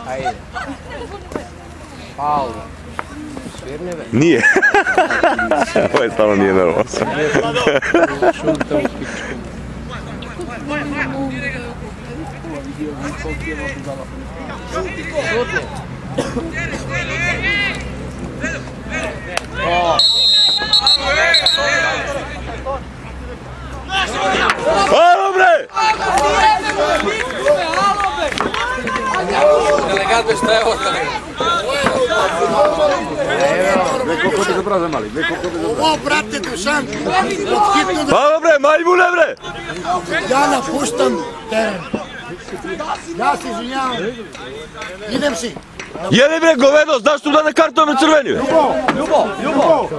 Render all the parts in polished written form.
Ajde. Paul. Svirne ve? Nije. Ovo je stvarno nije normalno. Šunta u pičku. Šutne. Alo bre! Delegat be šta je ovo delegat? Koliko te zapravo zamali? Ovo, brate, Dušan, Alo bre, majmune bre! ja napuštam teren. Ja se izvinjavam. Idem si. Jeli bre govedo, znaš tu da na kartonu crveni? Ljubo.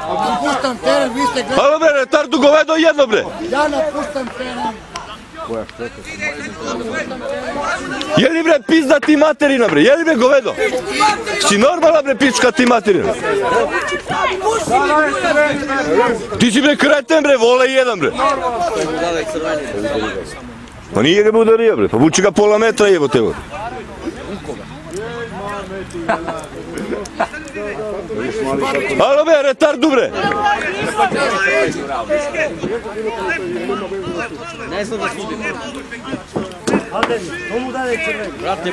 Napuštam teren, vi ste gledali. Alo bre, retardu govedo jedno bre! Ja napuštam teren. Jeli bre pizda ti materina bre, jeli bre govedo? Si normalna bre pička ti materina? Ti si bre kreten bre, vole jedan bre. Pa nije ga udario bre, pa vuči ga pola metra jebote bre. Alo bre, retardu bre! Ne znam da sudim. Brate,